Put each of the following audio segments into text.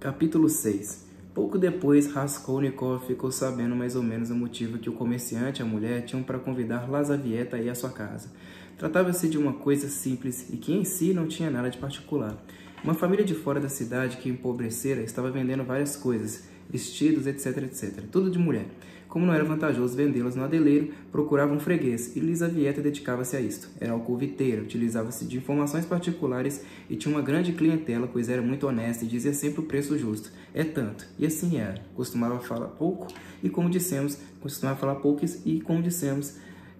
Capítulo 6. Pouco depois, Raskolnikov ficou sabendo mais ou menos o motivo que o comerciante e a mulher tinham para convidar Lazavieta a ir à sua casa. Tratava-se de uma coisa simples e que em si não tinha nada de particular. Uma família de fora da cidade que empobrecera estava vendendo várias coisas, vestidos, etc, etc. Tudo de mulher. Como não era vantajoso vendê-las no adeleiro, procurava um freguês, e Lizavieta dedicava-se a isto. Era alcoviteira, utilizava-se de informações particulares e tinha uma grande clientela, pois era muito honesta e dizia sempre o preço justo. É tanto. E assim era. Costumava falar pouco e, como dissemos,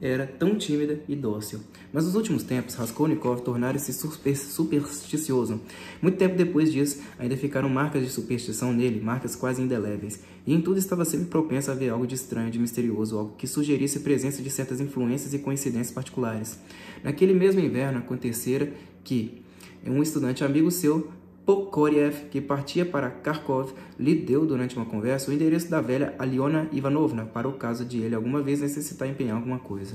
era tão tímida e dócil. Mas nos últimos tempos, Raskolnikov tornara-se supersticioso. Muito tempo depois disso, ainda ficaram marcas de superstição nele, marcas quase indeléveis. E em tudo estava sempre propenso a ver algo de estranho, de misterioso, algo que sugerisse a presença de certas influências e coincidências particulares. Naquele mesmo inverno, acontecera que um estudante amigo seu, Pokoriev, que partia para Kharkov, lhe deu, durante uma conversa, o endereço da velha Aliona Ivanovna, para o caso de ele alguma vez necessitar empenhar alguma coisa.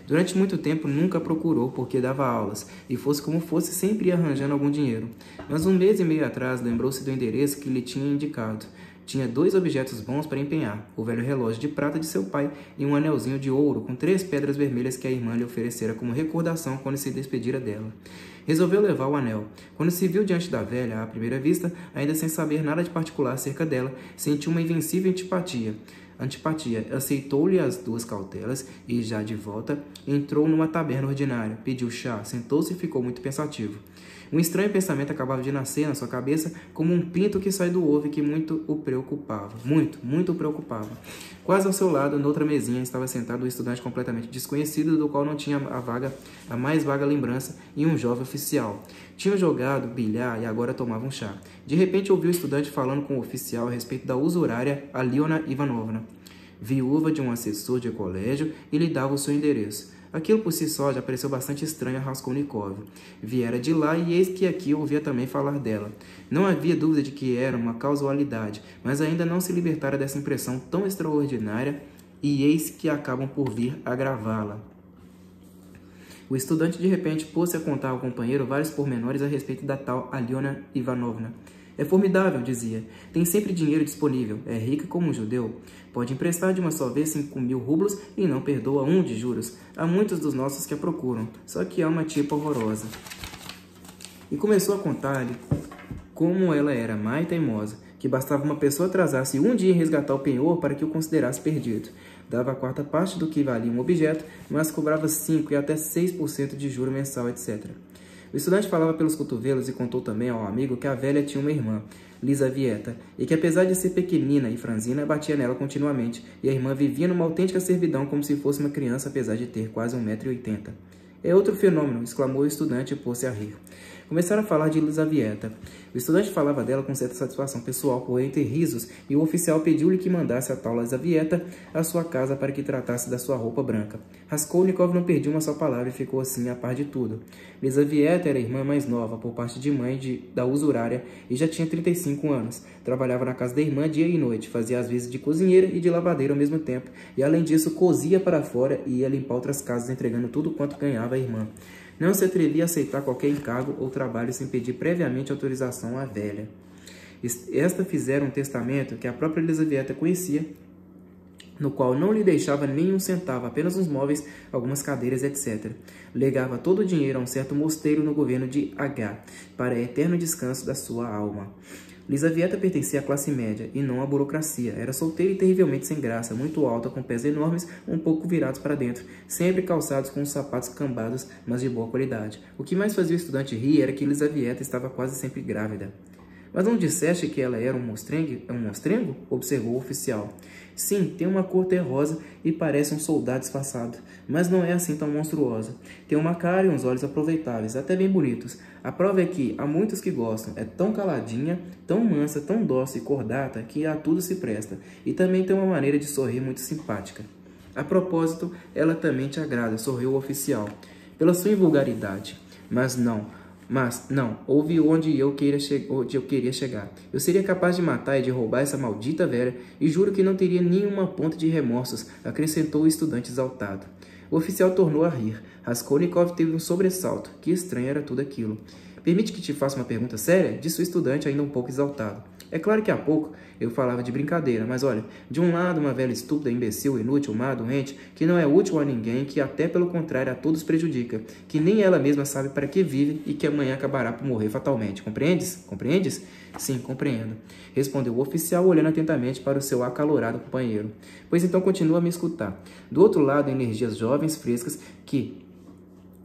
Durante muito tempo nunca procurou, porque dava aulas, e fosse como fosse, sempre ia arranjando algum dinheiro. Mas 1 mês e meio atrás lembrou-se do endereço que lhe tinha indicado. Tinha 2 objetos bons para empenhar, o velho relógio de prata de seu pai e um anelzinho de ouro com 3 pedras vermelhas que a irmã lhe oferecera como recordação quando se despedira dela. Resolveu levar o anel. Quando se viu diante da velha, à primeira vista, ainda sem saber nada de particular acerca dela, sentiu uma invencível antipatia. Aceitou-lhe as 2 cautelas e, já de volta, entrou numa taberna ordinária, pediu chá, sentou-se e ficou muito pensativo. Um estranho pensamento acabava de nascer na sua cabeça, como um pinto que sai do ovo e que muito o preocupava. Muito o preocupava. Quase ao seu lado, noutra mesinha, estava sentado um estudante completamente desconhecido, do qual não tinha a mais vaga lembrança, e um jovem oficial. Tinham jogado bilhar e agora tomavam chá. De repente ouviu o estudante falando com o oficial a respeito da usurária Aliona Ivanovna, viúva de um assessor de colégio, e lhe dava o seu endereço. Aquilo por si só já pareceu bastante estranho a Raskolnikov. Viera de lá e eis que aqui ouvia também falar dela. Não havia dúvida de que era uma casualidade, mas ainda não se libertara dessa impressão tão extraordinária, e eis que acabam por vir agravá-la. O estudante de repente pôs-se a contar ao companheiro vários pormenores a respeito da tal Aliona Ivanovna. É formidável, dizia. Tem sempre dinheiro disponível. É rica como um judeu. Pode emprestar de uma só vez 5.000 rublos e não perdoa 1 de juros. Há muitos dos nossos que a procuram. Só que há uma tipa horrorosa. E começou a contar-lhe como ela era má e teimosa, que bastava uma pessoa atrasar-se 1 dia em resgatar o penhor para que o considerasse perdido. Dava a 4ª parte do que valia um objeto, mas cobrava 5% e até 6% de juro mensal, etc. O estudante falava pelos cotovelos e contou também ao amigo que a velha tinha uma irmã, Lizavieta, e que apesar de ser pequenina e franzina, batia nela continuamente, e a irmã vivia numa autêntica servidão como se fosse uma criança, apesar de ter quase 1,80 m. É outro fenômeno, exclamou o estudante e pôs-se a rir. Começaram a falar de Lizavieta. O estudante falava dela com certa satisfação pessoal, por entre risos, e o oficial pediu-lhe que mandasse a tal Lizavieta à sua casa para que tratasse da sua roupa branca. Raskolnikov não perdia uma só palavra e ficou assim a par de tudo. Lizavieta era a irmã mais nova, por parte de mãe da usurária, e já tinha 35 anos. Trabalhava na casa da irmã dia e noite, fazia as vezes de cozinheira e de lavadeira ao mesmo tempo, e além disso cozia para fora e ia limpar outras casas, entregando tudo quanto ganhava a irmã. Não se atrevia a aceitar qualquer encargo ou trabalho sem pedir previamente autorização à velha. Esta fizera um testamento que a própria Lizavieta conhecia, no qual não lhe deixava nem 1 centavo, apenas uns móveis, algumas cadeiras, etc. Legava todo o dinheiro a um certo mosteiro no governo de H, para eterno descanso da sua alma. Lizavieta pertencia à classe média, e não à burocracia. Era solteira e terrivelmente sem graça, muito alta, com pés enormes, um pouco virados para dentro, sempre calçados com os sapatos cambados, mas de boa qualidade. O que mais fazia o estudante rir era que Lizavieta estava quase sempre grávida. Mas não disseste que ela era um mostrengo? Observou o oficial. Sim, tem uma cor terrosa e parece um soldado disfarçado, mas não é assim tão monstruosa. Tem uma cara e uns olhos aproveitáveis, até bem bonitos. A prova é que há muitos que gostam. É tão caladinha, tão mansa, tão dócil e cordata que a tudo se presta. E também tem uma maneira de sorrir muito simpática. A propósito, ela também te agrada, sorriu o oficial. Pela sua invulgaridade. Mas não, houve onde eu queria chegar. Eu seria capaz de matar e de roubar essa maldita velha, e juro que não teria nenhuma ponta de remorsos, acrescentou o estudante exaltado. O oficial tornou a rir. Raskolnikov teve um sobressalto. Que estranho era tudo aquilo. Permite que te faça uma pergunta séria? Disse o estudante ainda um pouco exaltado. É claro que há pouco eu falava de brincadeira, mas olha, de um lado uma velha estúpida, imbecil, inútil, má, doente, que não é útil a ninguém, que até pelo contrário a todos prejudica, que nem ela mesma sabe para que vive e que amanhã acabará por morrer fatalmente. Compreendes? Compreendes? Sim, compreendo, respondeu o oficial olhando atentamente para o seu acalorado companheiro. Pois então continua a me escutar. Do outro lado, energias jovens, frescas, que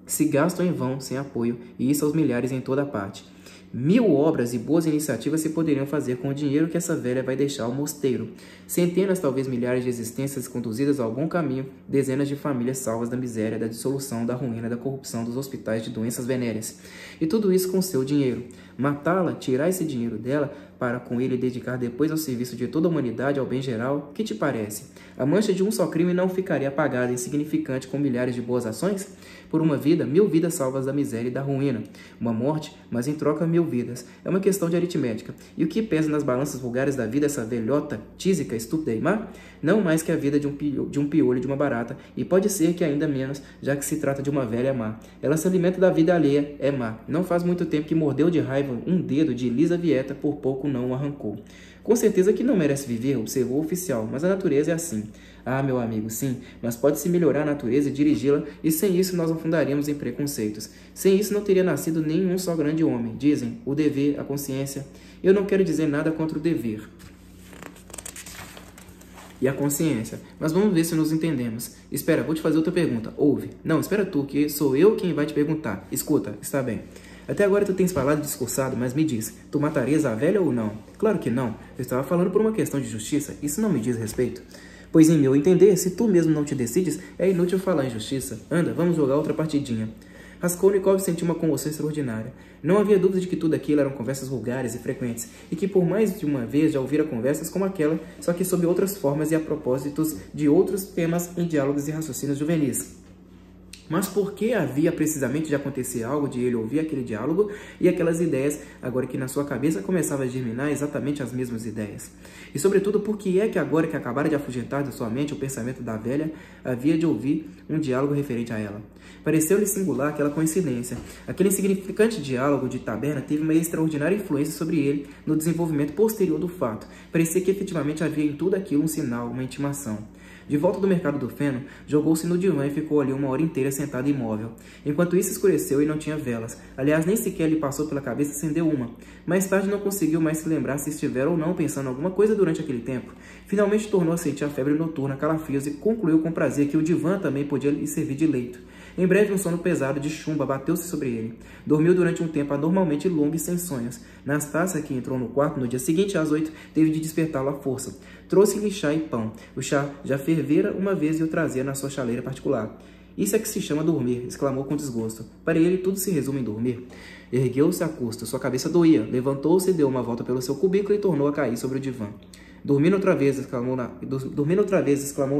se gastam em vão, sem apoio, e isso aos milhares em toda parte. 1000 obras e boas iniciativas se poderiam fazer com o dinheiro que essa velha vai deixar ao mosteiro. Centenas, talvez milhares de existências conduzidas a algum caminho, dezenas de famílias salvas da miséria, da dissolução, da ruína, da corrupção, dos hospitais de doenças venéreas. E tudo isso com seu dinheiro. Matá-la, tirar esse dinheiro dela, para com ele dedicar depois ao serviço de toda a humanidade, ao bem geral, que te parece? A mancha de um só crime não ficaria apagada, insignificante, com milhares de boas ações? Por uma vida, 1000 vidas salvas da miséria e da ruína. Uma morte, mas em troca 1000 vidas. É uma questão de aritmética. E o que pesa nas balanças vulgares da vida essa velhota, tísica, estúpida e má? Não mais que a vida de um piolho, de uma barata, e pode ser que ainda menos, já que se trata de uma velha má. Ela se alimenta da vida alheia, é má. Não faz muito tempo que mordeu de raiva um dedo de Elisa Vieta, por pouco não o arrancou. Com certeza que não merece viver, observou o oficial, mas a natureza é assim. Ah, meu amigo, sim, mas pode-se melhorar a natureza e dirigi-la, e sem isso nós afundaríamos em preconceitos. Sem isso não teria nascido nenhum só grande homem. Dizem, o dever, a consciência. Eu não quero dizer nada contra o dever e a consciência, mas vamos ver se nos entendemos. Espera, vou te fazer outra pergunta. Ouve. Não, espera tu, que sou eu quem vai te perguntar. Escuta, está bem. Até agora tu tens falado e discursado, mas me diz, tu matarias a velha ou não? Claro que não. Eu estava falando por uma questão de justiça. Isso não me diz respeito. Pois em meu entender, se tu mesmo não te decides, é inútil falar em justiça. Anda, vamos jogar outra partidinha. Raskolnikov sentiu uma comoção extraordinária. Não havia dúvida de que tudo aquilo eram conversas vulgares e frequentes, e que por mais de uma vez já ouvira conversas como aquela, só que sob outras formas e a propósitos de outros temas em diálogos e raciocínios juvenis. Mas por que havia precisamente de acontecer algo de ele ouvir aquele diálogo e aquelas ideias, agora que na sua cabeça começava a germinar exatamente as mesmas ideias? E sobretudo, por que é que agora que acabara de afugentar de sua mente o pensamento da velha, havia de ouvir um diálogo referente a ela? Pareceu-lhe singular aquela coincidência. Aquele insignificante diálogo de taberna teve uma extraordinária influência sobre ele no desenvolvimento posterior do fato. Parecia que efetivamente havia em tudo aquilo um sinal, uma intimação. De volta do mercado do feno, jogou-se no divã e ficou ali uma hora inteira sentado imóvel. Enquanto isso escureceu e não tinha velas. Aliás, nem sequer lhe passou pela cabeça acender uma. Mais tarde não conseguiu mais se lembrar se estivera ou não pensando alguma coisa durante aquele tempo. Finalmente tornou a sentir a febre noturna, calafrios e concluiu com prazer que o divã também podia lhe servir de leito. Em breve, um sono pesado de chumbo abateu-se sobre ele. Dormiu durante um tempo anormalmente longo e sem sonhos. Nastácia, que entrou no quarto no dia seguinte às 8, teve de despertá-lo à força. Trouxe-lhe chá e pão. O chá já fervera uma vez e o trazia na sua chaleira particular. Isso é que se chama dormir, exclamou com desgosto. Para ele, tudo se resume em dormir. Ergueu-se a custo, sua cabeça doía. Levantou-se, deu uma volta pelo seu cubículo e tornou a cair sobre o divã. Dormindo outra vez, exclamou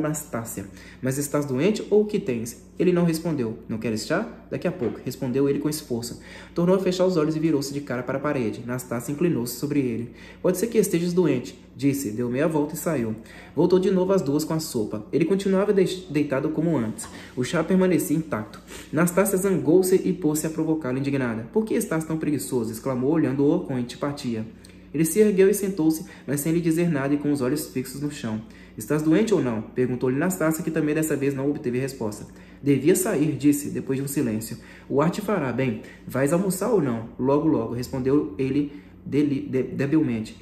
Nastácia. Mas estás doente ou o que tens? Ele não respondeu. Não queres chá? Daqui a pouco, respondeu ele com esforço. Tornou a fechar os olhos e virou-se de cara para a parede. Nastácia inclinou-se sobre ele. Pode ser que estejas doente, disse, deu meia volta e saiu. Voltou de novo às 2 com a sopa. Ele continuava deitado como antes. O chá permanecia intacto. Nastácia zangou-se e pôs-se a provocá-lo indignada. Por que estás tão preguiçoso? Exclamou, olhando-o com antipatia. Ele se ergueu e sentou-se, mas sem lhe dizer nada e com os olhos fixos no chão. Estás doente ou não? Perguntou-lhe Nastácia, que também dessa vez não obteve resposta. Devia sair, disse, depois de um silêncio. O ar te fará bem. Vais almoçar ou não? Logo, logo, respondeu ele debilmente.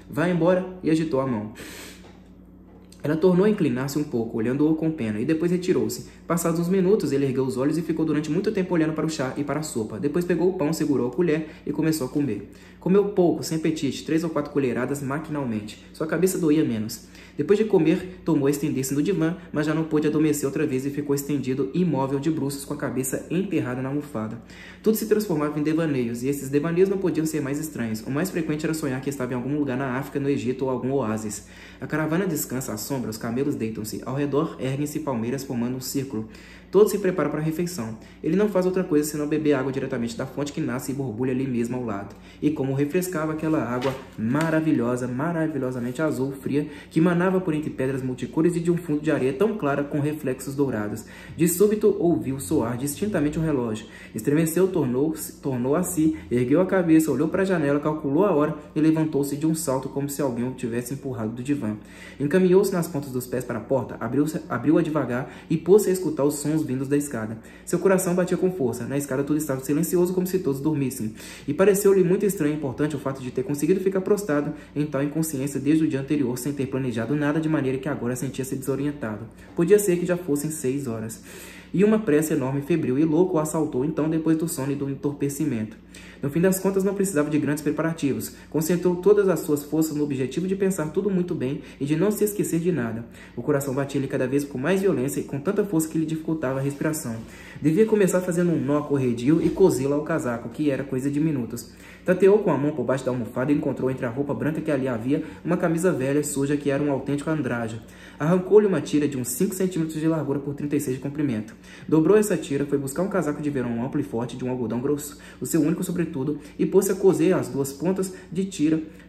Vá embora, e agitou a mão. Ela tornou a inclinar-se um pouco, olhando-o com pena, e depois retirou-se. Passados uns minutos, ele ergueu os olhos e ficou durante muito tempo olhando para o chá e para a sopa. Depois pegou o pão, segurou a colher e começou a comer. Comeu pouco, sem apetite, 3 ou 4 colheradas maquinalmente. Sua cabeça doía menos. Depois de comer, tomou a estender-se no divã, mas já não pôde adormecer outra vez e ficou estendido, imóvel de bruços, com a cabeça enterrada na almofada. Tudo se transformava em devaneios, e esses devaneios não podiam ser mais estranhos. O mais frequente era sonhar que estava em algum lugar na África, no Egito ou algum oásis. A caravana descansa à sombra, os camelos deitam-se. Ao redor erguem-se palmeiras formando um círculo. Todos se preparam para a refeição. Ele não faz outra coisa senão beber água diretamente da fonte que nasce e borbulha ali mesmo ao lado. E como refrescava aquela água maravilhosa, maravilhosamente azul, fria, que manava por entre pedras multicores e de um fundo de areia tão clara com reflexos dourados. De súbito ouviu soar distintamente um relógio. Estremeceu, tornou a si, ergueu a cabeça, olhou para a janela, calculou a hora e levantou-se de um salto como se alguém o tivesse empurrado do divã. Encaminhou-se nas pontas dos pés para a porta, abriu-a devagar e pôs-se a escutar os sons vindos da escada. Seu coração batia com força. Na escada tudo estava silencioso, como se todos dormissem. E pareceu-lhe muito estranho e importante o fato de ter conseguido ficar prostrado em tal inconsciência desde o dia anterior, sem ter planejado nada, de maneira que agora sentia-se desorientado. Podia ser que já fossem 6 horas. E uma pressa enorme, febril e louco o assaltou então depois do sono e do entorpecimento. No fim das contas, não precisava de grandes preparativos. Concentrou todas as suas forças no objetivo de pensar tudo muito bem e de não se esquecer de nada. O coração batia-lhe cada vez com mais violência e com tanta força que lhe dificultava a respiração. Devia começar fazendo um nó corredio e cozê-lo ao casaco, que era coisa de minutos. Tateou com a mão por baixo da almofada e encontrou entre a roupa branca que ali havia uma camisa velha e suja que era um autêntico andrajo. Arrancou-lhe uma tira de uns 5 centímetros de largura por 36 de comprimento. Dobrou essa tira, foi buscar um casaco de verão amplo e forte de um algodão grosso, o seu único sobretudo, e pôs-se a coser as duas pontas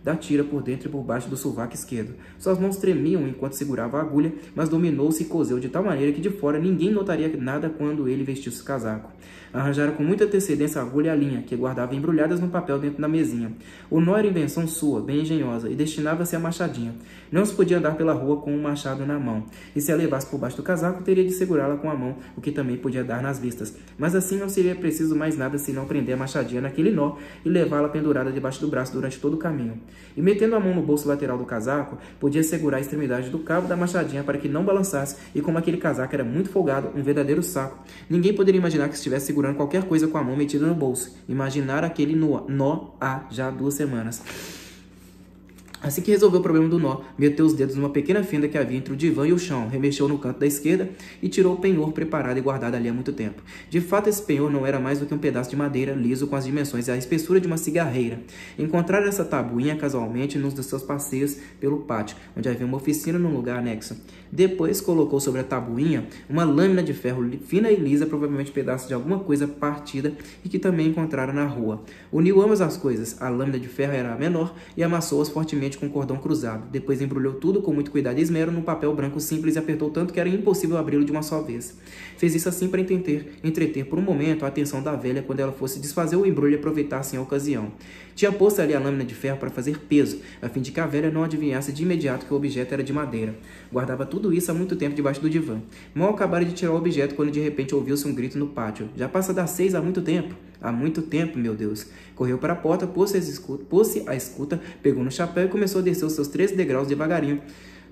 da tira por dentro e por baixo do sovaco esquerdo. Suas mãos tremiam enquanto segurava a agulha, mas dominou-se e coseu de tal maneira que de fora ninguém notaria nada quando ele vestisse o casaco. Arranjara com muita antecedência a agulha e a linha, que guardava embrulhadas no papel dentro da mesinha. O nó era invenção sua, bem engenhosa, e destinava-se a machadinha. Não se podia andar pela rua com um machado na mão, e se a levasse por baixo do casaco, teria de segurá-la com a mão, o que também podia dar nas vistas. Mas assim não seria preciso mais nada senão prender a machadinha naquele nó e levá-la pendurada debaixo do braço durante todo o caminho. E metendo a mão no bolso lateral do casaco, podia segurar a extremidade do cabo da machadinha para que não balançasse, e como aquele casaco era muito folgado, um verdadeiro saco, ninguém poderia imaginar que estivesse segurando qualquer coisa com a mão metida no bolso. Imaginar aquele nó há já 2 semanas. Assim que resolveu o problema do nó, meteu os dedos numa pequena fenda que havia entre o divã e o chão, remexeu no canto da esquerda e tirou o penhor preparado e guardado ali há muito tempo. De fato, esse penhor não era mais do que um pedaço de madeira liso com as dimensões e a espessura de uma cigarreira. Encontrara essa tabuinha casualmente num dos seus passeios pelo pátio, onde havia uma oficina num lugar anexo. Depois colocou sobre a tabuinha uma lâmina de ferro fina e lisa, provavelmente pedaço de alguma coisa partida e que também encontrara na rua. Uniu ambas as coisas, a lâmina de ferro era a menor e amassou-as fortemente com cordão cruzado. Depois embrulhou tudo com muito cuidado e esmero num papel branco simples e apertou tanto que era impossível abri-lo de uma só vez. Fez isso assim para entreter por um momento a atenção da velha quando ela fosse desfazer o embrulho e aproveitasse a ocasião. Tinha posto ali a lâmina de ferro para fazer peso, a fim de que a velha não adivinhasse de imediato que o objeto era de madeira. Guardava tudo isso há muito tempo debaixo do divã. Mal acabara de tirar o objeto quando de repente ouviu-se um grito no pátio. Já passa das 6 há muito tempo. Há muito tempo, meu Deus. Correu para a porta, pôs-se à escuta, pegou no chapéu e começou a descer os seus 13 degraus devagarinho,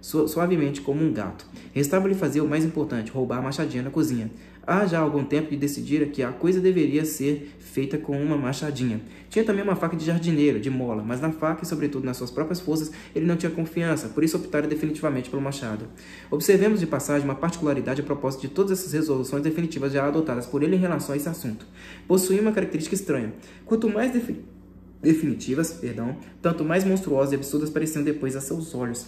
suavemente como um gato. Restava-lhe fazer o mais importante, roubar a machadinha na cozinha. Há já algum tempo que decidira que a coisa deveria ser feita com uma machadinha. Tinha também uma faca de jardineiro, de mola, mas na faca e sobretudo nas suas próprias forças ele não tinha confiança, por isso optara definitivamente pelo machado. Observemos de passagem uma particularidade a propósito de todas essas resoluções definitivas já adotadas por ele em relação a esse assunto. Possuía uma característica estranha. Quanto mais definitivas, tanto mais monstruosas e absurdas pareciam depois a seus olhos.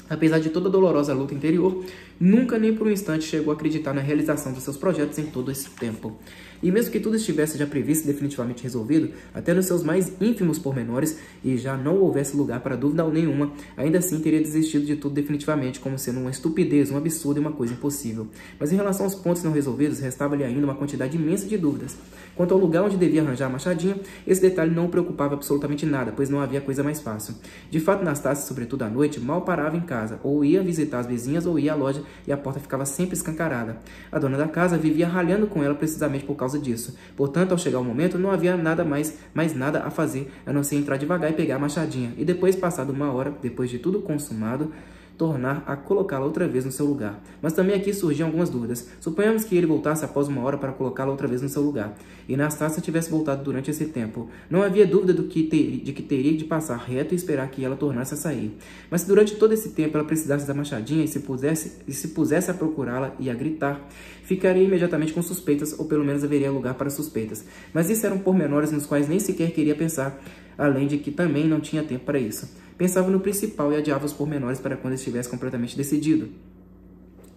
Apesar de toda a dolorosa luta interior, nunca nem por um instante chegou a acreditar na realização dos seus projetos em todo esse tempo. E mesmo que tudo estivesse já previsto e definitivamente resolvido, até nos seus mais ínfimos pormenores, e já não houvesse lugar para dúvida nenhuma, ainda assim teria desistido de tudo definitivamente, como sendo uma estupidez, um absurdo e uma coisa impossível. Mas em relação aos pontos não resolvidos, restava-lhe ainda uma quantidade imensa de dúvidas. Quanto ao lugar onde devia arranjar a machadinha, esse detalhe não o preocupava absolutamente nada, pois não havia coisa mais fácil. De fato, Nastácia, sobretudo à noite, mal parava em casa, ou ia visitar as vizinhas ou ia à loja e a porta ficava sempre escancarada. A dona da casa vivia ralhando com ela precisamente por causa disso. Portanto, ao chegar o momento, não havia mais nada a fazer, a não ser entrar devagar e pegar a machadinha, e depois, passado 1 hora, depois de tudo consumado, tornar a colocá-la outra vez no seu lugar. Mas também aqui surgiam algumas dúvidas. Suponhamos que ele voltasse após 1 hora para colocá-la outra vez no seu lugar, e Nastácia tivesse voltado durante esse tempo. Não havia dúvida de que teria de passar reto e esperar que ela tornasse a sair. Mas se durante todo esse tempo ela precisasse da machadinha e se pusesse a procurá-la e a gritar, ficaria imediatamente com suspeitas, ou pelo menos haveria lugar para suspeitas. Mas isso eram pormenores nos quais nem sequer queria pensar, além de que também não tinha tempo para isso. Pensava no principal e adiava os pormenores para quando estivesse completamente decidido.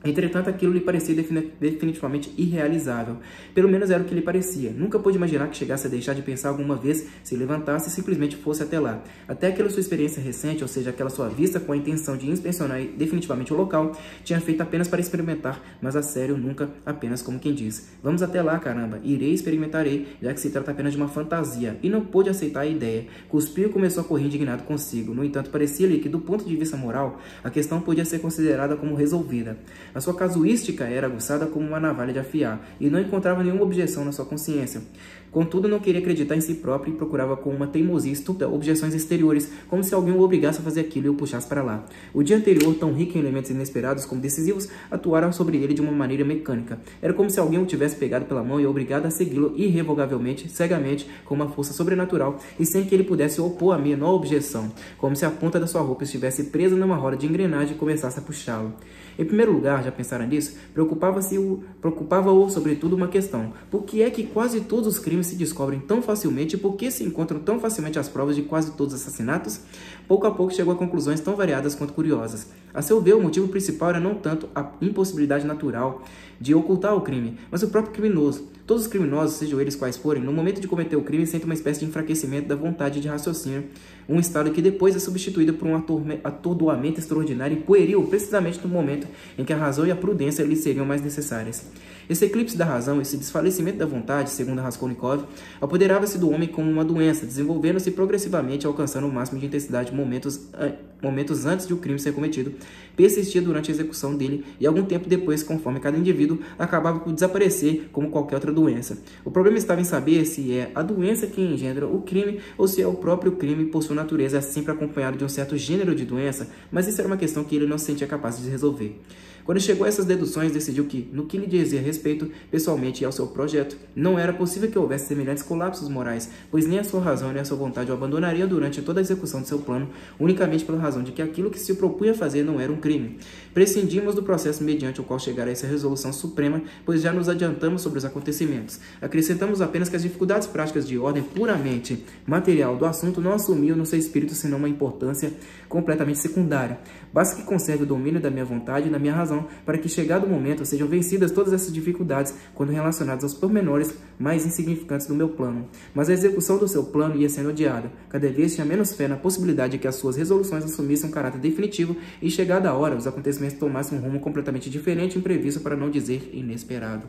Entretanto, aquilo lhe parecia definitivamente irrealizável. Pelo menos era o que lhe parecia. Nunca pôde imaginar que chegasse a deixar de pensar alguma vez, se levantasse e simplesmente fosse até lá. Até aquela sua experiência recente, ou seja, aquela sua vista com a intenção de inspecionar definitivamente o local, tinha feito apenas para experimentar, mas a sério, nunca apenas como quem diz. Vamos até lá, caramba, irei e experimentarei, já que se trata apenas de uma fantasia. E não pôde aceitar a ideia. Cuspiu e começou a correr indignado consigo. No entanto, parecia-lhe que, do ponto de vista moral, a questão podia ser considerada como resolvida. A sua casuística era aguçada como uma navalha de afiar, e não encontrava nenhuma objeção na sua consciência. Contudo, não queria acreditar em si próprio e procurava com uma teimosia estúpida objeções exteriores, como se alguém o obrigasse a fazer aquilo e o puxasse para lá. O dia anterior, tão rico em elementos inesperados como decisivos, atuara sobre ele de uma maneira mecânica. Era como se alguém o tivesse pegado pela mão e obrigado a segui-lo irrevogavelmente, cegamente, com uma força sobrenatural, e sem que ele pudesse opor a menor objeção, como se a ponta da sua roupa estivesse presa numa roda de engrenagem e começasse a puxá-lo. Em primeiro lugar, já pensaram nisso? Preocupava-o sobretudo uma questão. Por que é que quase todos os crimes se descobrem tão facilmente e por que se encontram tão facilmente as provas de quase todos os assassinatos? Pouco a pouco chegou a conclusões tão variadas quanto curiosas. A seu ver, o motivo principal era não tanto a impossibilidade natural de ocultar o crime, mas o próprio criminoso. Todos os criminosos, sejam eles quais forem, no momento de cometer o crime, sentem uma espécie de enfraquecimento da vontade de raciocínio, um estado que depois é substituído por um atordoamento extraordinário e pueril, precisamente no momento em que a razão e a prudência lhes seriam mais necessárias. Esse eclipse da razão, esse desfalecimento da vontade, segundo Raskolnikov, apoderava-se do homem como uma doença, desenvolvendo-se progressivamente, alcançando o máximo de intensidade momentos antes de o crime ser cometido, persistia durante a execução dele e algum tempo depois, conforme cada indivíduo, acabava por desaparecer como qualquer outra doença. O problema estava em saber se é a doença que engendra o crime ou se é o próprio crime por sua natureza sempre acompanhado de um certo gênero de doença, mas isso era uma questão que ele não se sentia capaz de resolver. Quando chegou a essas deduções, decidiu que, no que lhe dizia respeito, pessoalmente e ao seu projeto, não era possível que houvesse semelhantes colapsos morais, pois nem a sua razão nem a sua vontade o abandonariam durante toda a execução de seu plano, unicamente pela razão de que aquilo que se propunha fazer não era um crime. Prescindimos do processo mediante o qual chegar a essa resolução suprema, pois já nos adiantamos sobre os acontecimentos. Acrescentamos apenas que as dificuldades práticas de ordem puramente material do assunto não assumiam no seu espírito senão uma importância completamente secundária. Basta que conserve o domínio da minha vontade e da minha razão, para que, chegado o momento, sejam vencidas todas essas dificuldades quando relacionadas aos pormenores mais insignificantes do meu plano. Mas a execução do seu plano ia sendo adiada. Cada vez tinha menos fé na possibilidade de que as suas resoluções assumissem um caráter definitivo e, chegada a hora, os acontecimentos tomassem um rumo completamente diferente e imprevisto, para não dizer inesperado.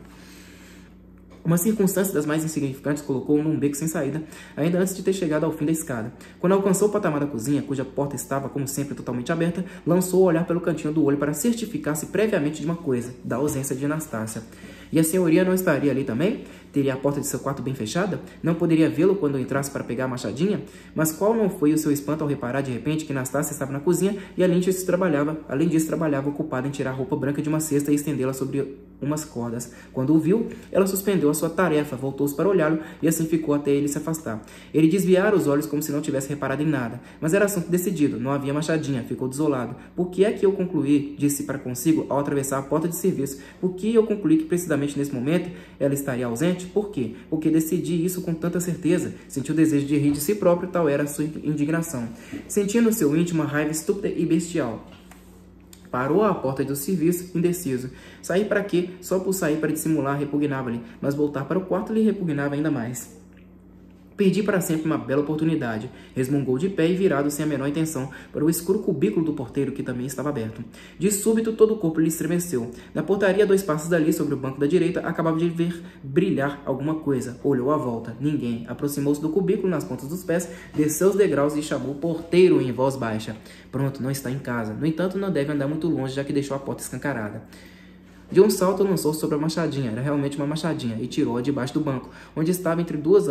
Uma circunstância das mais insignificantes colocou-o num beco sem saída, ainda antes de ter chegado ao fim da escada. Quando alcançou o patamar da cozinha, cuja porta estava, como sempre, totalmente aberta, lançou o olhar pelo cantinho do olho para certificar-se previamente de uma coisa, da ausência de Anastácia. E a senhoria não estaria ali também? Teria a porta de seu quarto bem fechada? Não poderia vê-lo quando entrasse para pegar a machadinha? Mas qual não foi o seu espanto ao reparar de repente que Anastácia estava na cozinha e além disso trabalhava ocupada em tirar a roupa branca de uma cesta e estendê-la sobre umas cordas. Quando o viu, ela suspendeu a sua tarefa, voltou-se para olhá-lo e assim ficou até ele se afastar. Ele desviara os olhos como se não tivesse reparado em nada, mas era assunto decidido, não havia machadinha, ficou desolado. Por que é que eu concluí, disse para consigo ao atravessar a porta de serviço, por que eu concluí que precisamente nesse momento ela estaria ausente? Por quê? Porque decidi isso com tanta certeza. Sentiu o desejo de rir de si próprio, tal era a sua indignação. Sentia no seu íntimo uma raiva estúpida e bestial. Parou à porta do serviço, indeciso. Sair para quê? Só por sair para dissimular repugnava-lhe, mas voltar para o quarto lhe repugnava ainda mais. Perdi para sempre uma bela oportunidade. Resmungou de pé e virado sem a menor intenção para o escuro cubículo do porteiro, que também estava aberto. De súbito, todo o corpo lhe estremeceu. Na portaria, a 2 passos dali, sobre o banco da direita, acabava de ver brilhar alguma coisa. Olhou à volta. Ninguém. Aproximou-se do cubículo nas pontas dos pés, desceu os degraus e chamou o porteiro em voz baixa. Pronto, não está em casa. No entanto, não deve andar muito longe, já que deixou a porta escancarada. De um salto, lançou sobre a machadinha, era realmente uma machadinha, e tirou-a debaixo do banco, onde estava entre 2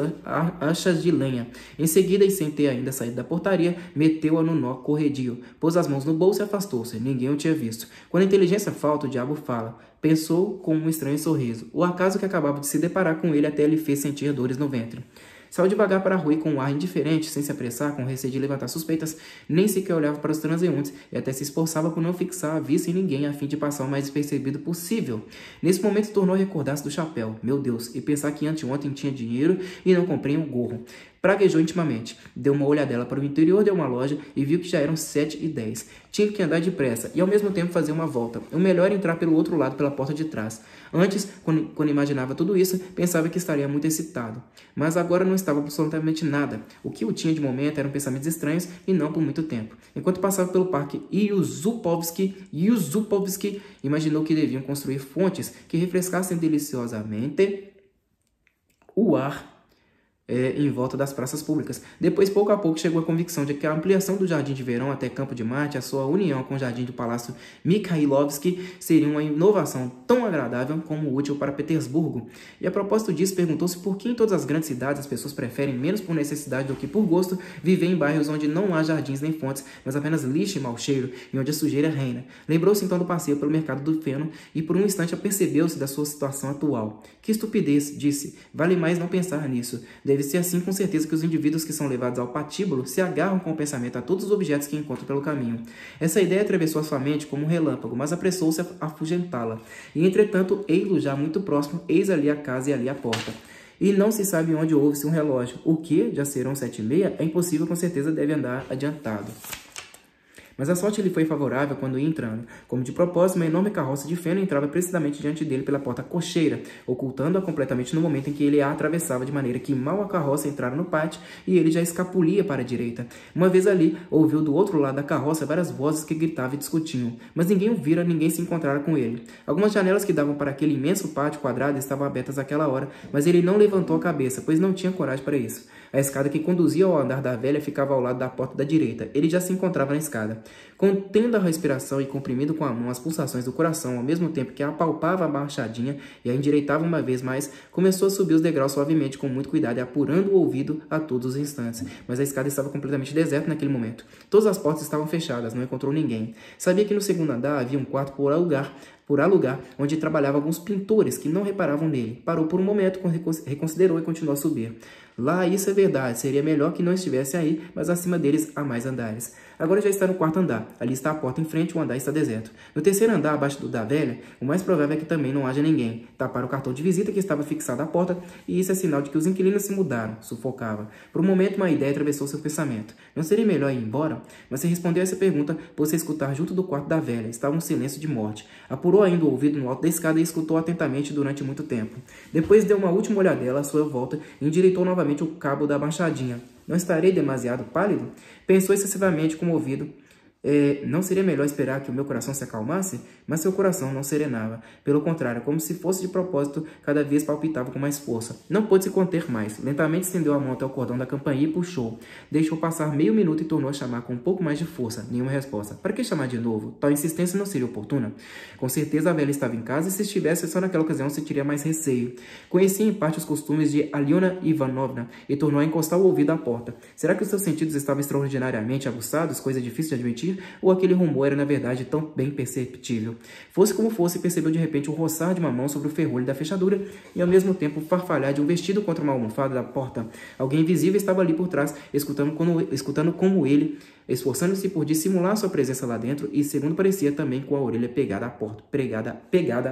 achas de lenha. Em seguida, e sem ter ainda saído da portaria, meteu-a no nó corredio, pôs as mãos no bolso e afastou-se. Ninguém o tinha visto. Quando a inteligência falta, o diabo fala. Pensou com um estranho sorriso. O acaso que acabava de se deparar com ele até lhe fez sentir dores no ventre. Saiu devagar para a rua e com um ar indiferente, sem se apressar, com receio de levantar suspeitas, nem sequer olhava para os transeuntes e até se esforçava por não fixar a vista em ninguém a fim de passar o mais despercebido possível. Nesse momento tornou a recordar-se do chapéu. Meu Deus, e pensar que anteontem tinha dinheiro e não comprei um gorro. Praguejou intimamente. Deu uma olhadela para o interior de uma loja e viu que já eram 7h10. Tinha que andar depressa e ao mesmo tempo fazer uma volta. O melhor era entrar pelo outro lado, pela porta de trás. Antes, quando imaginava tudo isso, pensava que estaria muito excitado. Mas agora não estava absolutamente nada. O que o tinha de momento eram pensamentos estranhos e não por muito tempo. Enquanto passava pelo parque Yusupov, imaginou que deviam construir fontes que refrescassem deliciosamente o ar em volta das praças públicas. Depois, pouco a pouco, chegou a convicção de que a ampliação do Jardim de Verão até Campo de Marte, a sua união com o Jardim do Palácio Mikhailovsky, seria uma inovação tão agradável como útil para Petersburgo. E a propósito disso, perguntou-se por que em todas as grandes cidades as pessoas preferem, menos por necessidade do que por gosto, viver em bairros onde não há jardins nem fontes, mas apenas lixo e mau cheiro, e onde a sujeira reina. Lembrou-se então do passeio pelo mercado do feno e por um instante apercebeu-se da sua situação atual. Que estupidez, disse. Vale mais não pensar nisso. Deve ser assim com certeza que os indivíduos que são levados ao patíbulo se agarram com o pensamento a todos os objetos que encontram pelo caminho. Essa ideia atravessou a sua mente como um relâmpago, mas apressou-se a afugentá-la. E, entretanto, ei-lo já muito próximo, eis ali a casa e ali a porta. E não se sabe onde ouve-se um relógio. O que? Já serão 7h30? É impossível, com certeza deve andar adiantado. Mas a sorte lhe foi favorável quando ia entrando. Como de propósito, uma enorme carroça de feno entrava precisamente diante dele pela porta cocheira, ocultando-a completamente no momento em que ele a atravessava, de maneira que mal a carroça entrara no pátio e ele já escapulia para a direita. Uma vez ali, ouviu do outro lado da carroça várias vozes que gritavam e discutiam, mas ninguém o vira, ninguém se encontrara com ele. Algumas janelas que davam para aquele imenso pátio quadrado estavam abertas àquela hora, mas ele não levantou a cabeça, pois não tinha coragem para isso. A escada que conduzia ao andar da velha ficava ao lado da porta da direita. Ele já se encontrava na escada. Contendo a respiração e comprimindo com a mão as pulsações do coração, ao mesmo tempo que apalpava a machadinha e a endireitava uma vez mais, começou a subir os degraus suavemente, com muito cuidado e apurando o ouvido a todos os instantes. Mas a escada estava completamente deserta naquele momento. Todas as portas estavam fechadas, não encontrou ninguém. Sabia que no segundo andar havia um quarto por alugar, onde trabalhavam alguns pintores que não reparavam nele. Parou por um momento, reconsiderou e continuou a subir. Lá, isso é verdade, seria melhor que não estivesse aí, mas acima deles há mais andares. Agora já está no quarto andar. Ali está a porta em frente, o andar está deserto. No terceiro andar, abaixo do da velha, o mais provável é que também não haja ninguém. Taparam o cartão de visita que estava fixado à porta, e isso é sinal de que os inquilinos se mudaram, sufocava. Por um momento, uma ideia atravessou seu pensamento. Não seria melhor ir embora? Mas se respondeu a essa pergunta, pôs-se a escutar junto do quarto da velha. Estava um silêncio de morte. Apurou ainda o ouvido no alto da escada e escutou atentamente durante muito tempo. Depois deu uma última olhadela à sua volta e endireitou novamente o cabo da machadinha. Não estarei demasiado pálido? Pensou excessivamente comovido. Não seria melhor esperar que o meu coração se acalmasse? Mas seu coração não serenava. Pelo contrário, como se fosse de propósito, cada vez palpitava com mais força. Não pôde se conter mais. Lentamente estendeu a mão até o cordão da campainha e puxou. Deixou passar meio minuto e tornou a chamar com um pouco mais de força. Nenhuma resposta. Para que chamar de novo? Tal insistência não seria oportuna. Com certeza a velha estava em casa e se estivesse só naquela ocasião sentiria mais receio. Conhecia em parte os costumes de Aliona Ivanovna e tornou a encostar o ouvido à porta. Será que os seus sentidos estavam extraordinariamente aguçados, coisa difícil de admitir? Ou aquele rumor era, na verdade, tão bem perceptível? Fosse como fosse, percebeu de repente o roçar de uma mão sobre o ferrolho da fechadura e, ao mesmo tempo, o farfalhar de um vestido contra uma almofada da porta. Alguém invisível estava ali por trás, escutando como ele, esforçando-se por dissimular sua presença lá dentro e, segundo parecia, também com a orelha pegada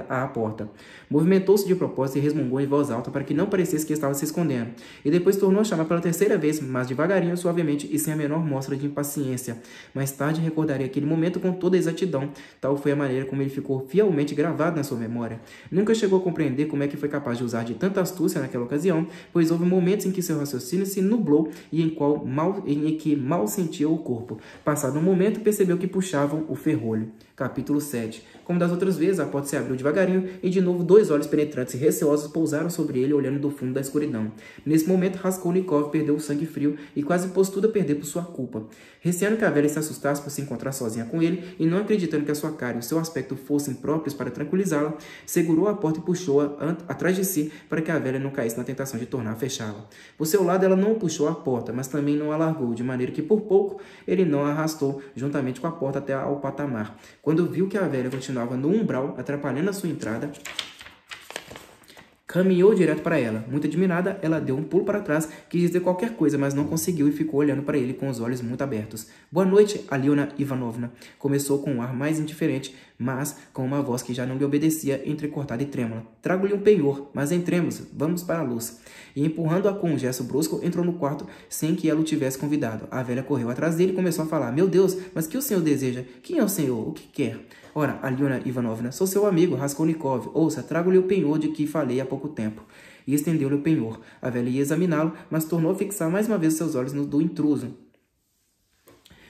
à porta. Movimentou-se de propósito e resmungou em voz alta para que não parecesse que estava se escondendo. E depois tornou a chamar pela terceira vez, mas devagarinho, suavemente e sem a menor mostra de impaciência. Mais tarde recordaria aquele momento com toda a exatidão. Tal foi a maneira como ele ficou fielmente gravado na sua memória. Nunca chegou a compreender como é que foi capaz de usar de tanta astúcia naquela ocasião, pois houve momentos em que seu raciocínio se nublou e em que mal sentia o corpo. Passado um momento, percebeu que puxavam o ferrolho. Capítulo 7. Como das outras vezes, a porta se abriu devagarinho e de novo 2 olhos penetrantes e receosos pousaram sobre ele, olhando do fundo da escuridão. Nesse momento, Raskolnikov perdeu o sangue frio e quase pôs tudo a perder por sua culpa. Receando que a velha se assustasse por se encontrar sozinha com ele e não acreditando que a sua cara e o seu aspecto fossem próprios para tranquilizá-la, segurou a porta e puxou-a atrás de si para que a velha não caísse na tentação de tornar a fechá-la. Por seu lado, ela não o puxou à porta, mas também não a largou, de maneira que por pouco ele não a arrastou juntamente com a porta até ao patamar. Quando viu que a velha continuava no umbral, atrapalhando a sua entrada, Caminhou direto para ela. Muito admirada, ela deu um pulo para trás, quis dizer qualquer coisa, mas não conseguiu e ficou olhando para ele com os olhos muito abertos. Boa noite, Aliona Ivanovna. Começou com um ar mais indiferente, mas com uma voz que já não lhe obedecia, entrecortada e trêmula. Trago-lhe um penhor, mas entremos, vamos para a luz. E empurrando-a com um gesto brusco, entrou no quarto sem que ela o tivesse convidado. A velha correu atrás dele e começou a falar. Meu Deus, mas que o senhor deseja? Quem é o senhor? O que quer? Ora, Aliona Ivanovna, sou seu amigo, Raskolnikov. Ouça, trago-lhe o penhor de que falei há pouco tempo. E estendeu-lhe o penhor. A velha ia examiná-lo, mas tornou a fixar mais uma vez seus olhos no do intruso.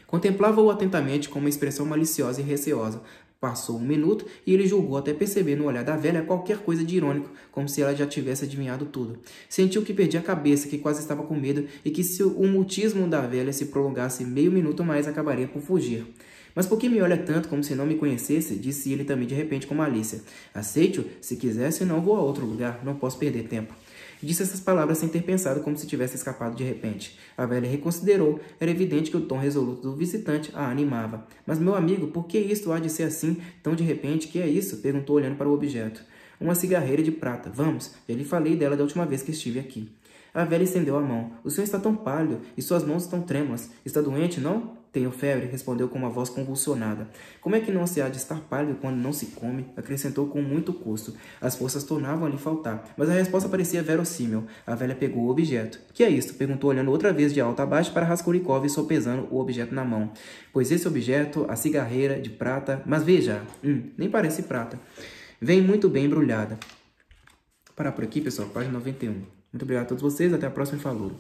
Contemplava-o atentamente com uma expressão maliciosa e receosa. Passou um minuto e ele julgou até perceber no olhar da velha qualquer coisa de irônico, como se ela já tivesse adivinhado tudo. Sentiu que perdia a cabeça, que quase estava com medo e que se o mutismo da velha se prolongasse meio minuto mais acabaria por fugir. Mas por que me olha tanto como se não me conhecesse? Disse ele também de repente com malícia. Aceite-o, se quiser, senão vou a outro lugar, não posso perder tempo. Disse essas palavras sem ter pensado, como se tivesse escapado de repente. A velha reconsiderou. Era evidente que o tom resoluto do visitante a animava. Mas, meu amigo, por que isto há de ser assim, tão de repente? Que é isso? Perguntou olhando para o objeto. Uma cigarreira de prata. Vamos, já lhe falei dela da última vez que estive aqui. A velha estendeu a mão. O senhor está tão pálido e suas mãos estão trêmulas. Está doente, não? Tenho febre, respondeu com uma voz convulsionada. Como é que não se há de estar pálido quando não se come? Acrescentou com muito custo. As forças tornavam a lhe faltar, mas a resposta parecia verossímil. A velha pegou o objeto. Que é isto? Perguntou olhando outra vez de alto a baixo para Raskolnikov e sopesando o objeto na mão. Pois esse objeto, a cigarreira de prata... Mas veja, nem parece prata. Vem muito bem embrulhada. Parar por aqui, pessoal. Página 91. Muito obrigado a todos vocês. Até a próxima. Falou.